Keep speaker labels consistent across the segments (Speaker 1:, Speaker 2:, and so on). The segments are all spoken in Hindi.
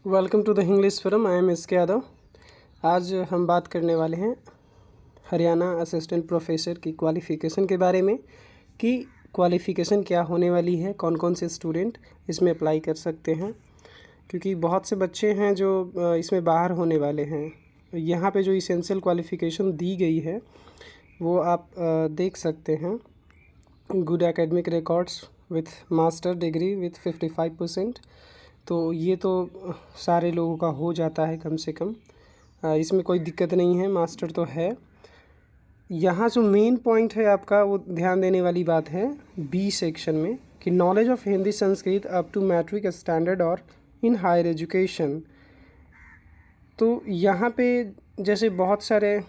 Speaker 1: Welcome to the English forum. I am S K Yadav. आज हम बात करने वाले हैं हरियाणा असिस्टेंट प्रोफेसर की क्वालिफ़िकेशन के बारे में कि क्वालिफ़िकेशन क्या होने वाली है, कौन कौन से स्टूडेंट इसमें अप्लाई कर सकते हैं, क्योंकि बहुत से बच्चे हैं जो इसमें बाहर होने वाले हैं। यहाँ पे जो इसेंशियल क्वालिफ़िकेशन दी गई है वो आप देख सकते हैं। Good academic records with master degree with 55%। तो ये तो सारे लोगों का हो जाता है कम से कम, इसमें कोई दिक्कत नहीं है, मास्टर तो है। यहाँ जो मेन पॉइंट है आपका वो ध्यान देने वाली बात है बी सेक्शन में कि knowledge of Hindi Sanskrit up to matric standard और इन हायर एजुकेशन। तो यहाँ पे जैसे बहुत सारे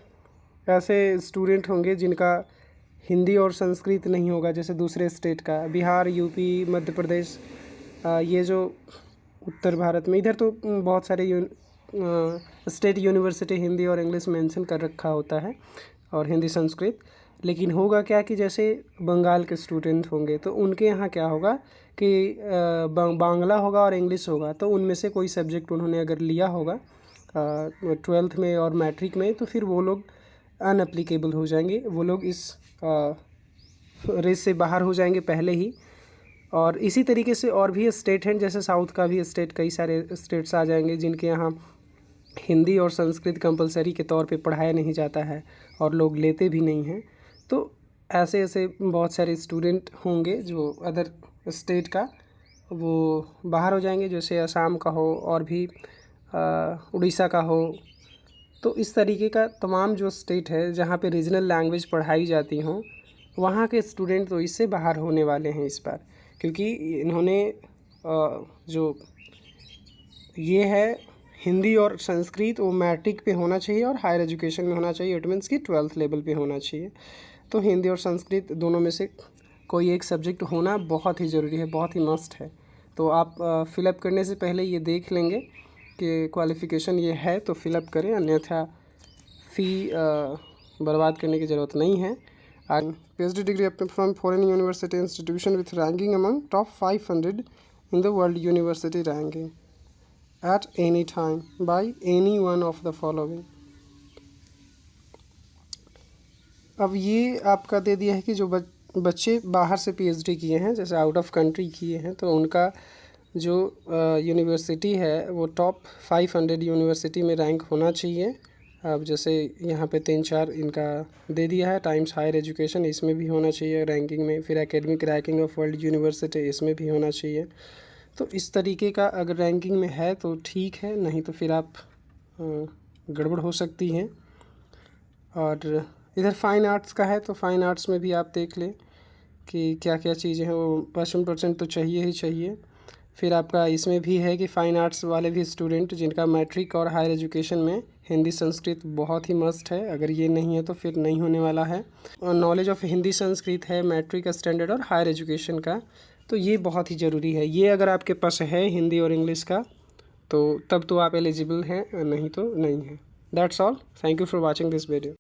Speaker 1: ऐसे स्टूडेंट होंगे जिनका हिंदी और संस्कृत नहीं होगा, जैसे दूसरे स्टेट का, बिहार, यूपी, मध्य प्रदेश, ये जो उत्तर भारत में, इधर तो बहुत सारे स्टेट यूनिवर्सिटी हिंदी और इंग्लिश मेंशन कर रखा होता है और हिंदी संस्कृत। लेकिन होगा क्या कि जैसे बंगाल के स्टूडेंट होंगे तो उनके यहाँ क्या होगा कि बांग्ला होगा और इंग्लिश होगा। तो उनमें से कोई सब्जेक्ट उन्होंने अगर लिया होगा 12th में और मैट्रिक में, तो फिर वो लोग अनएप्लीकेबल हो जाएंगे, वो लोग इस रेस से बाहर हो जाएंगे पहले ही। और इसी तरीके से और भी स्टेट हैं, जैसे साउथ का भी स्टेट, कई सारे स्टेट्स आ जाएंगे जिनके यहाँ हिंदी और संस्कृत कंपलसरी के तौर पे पढ़ाया नहीं जाता है और लोग लेते भी नहीं हैं। तो ऐसे ऐसे बहुत सारे स्टूडेंट होंगे जो अदर स्टेट का वो बाहर हो जाएंगे, जैसे असम का हो और भी उड़ीसा का हो। तो इस तरीके का तमाम जो स्टेट है जहाँ पे रीजनल लैंग्वेज पढ़ाई जाती हों, वहाँ के स्टूडेंट तो इससे बाहर होने वाले हैं इस बार, क्योंकि इन्होंने जो ये है हिंदी और संस्कृत वो मैट्रिक पे होना चाहिए और हायर एजुकेशन में होना चाहिए। इट मीन्स कि 12th लेवल पे होना चाहिए। तो हिंदी और संस्कृत दोनों में से कोई एक सब्जेक्ट होना बहुत ही ज़रूरी है, बहुत ही मस्ट है। तो आप फिलअप करने से पहले ये देख लेंगे कि क्वालिफ़िकेशन ये है तो फिलअप करें, अन्यथा फ़ी बर्बाद करने की ज़रूरत नहीं है। PhD degree obtained from foreign university institution with ranking among top 500 in the world university ranking at any time by any one of the following। अब ये आपका दे दिया है कि जो बच्चे बाहर से PhD किए हैं, जैसे आउट ऑफ कंट्री किए हैं, तो उनका जो यूनिवर्सिटी है वो टॉप 500 यूनिवर्सिटी में रैंक होना चाहिए। अब जैसे यहाँ पे 3-4 इनका दे दिया है। टाइम्स हायर एजुकेशन, इसमें भी होना चाहिए रैंकिंग में। फिर academic ranking of world university, इसमें भी होना चाहिए। तो इस तरीके का अगर रैंकिंग में है तो ठीक है, नहीं तो फिर आप गड़बड़ हो सकती हैं। और इधर फ़ाइन आर्ट्स का है तो फ़ाइन आर्ट्स में भी आप देख लें कि क्या क्या चीज़ें हैं। वो 55% तो चाहिए ही चाहिए। फिर आपका इसमें भी है कि फ़ाइन आर्ट्स वाले भी स्टूडेंट जिनका मैट्रिक और हायर एजुकेशन में हिंदी संस्कृत बहुत ही मस्ट है, अगर ये नहीं है तो फिर नहीं होने वाला है। और नॉलेज ऑफ हिंदी संस्कृत है मैट्रिक स्टैंडर्ड और हायर एजुकेशन का, तो ये बहुत ही ज़रूरी है। ये अगर आपके पास है हिंदी और इंग्लिश का तो तब तो आप एलिजिबल हैं, नहीं तो नहीं है। That's all. Thank you for watching this video.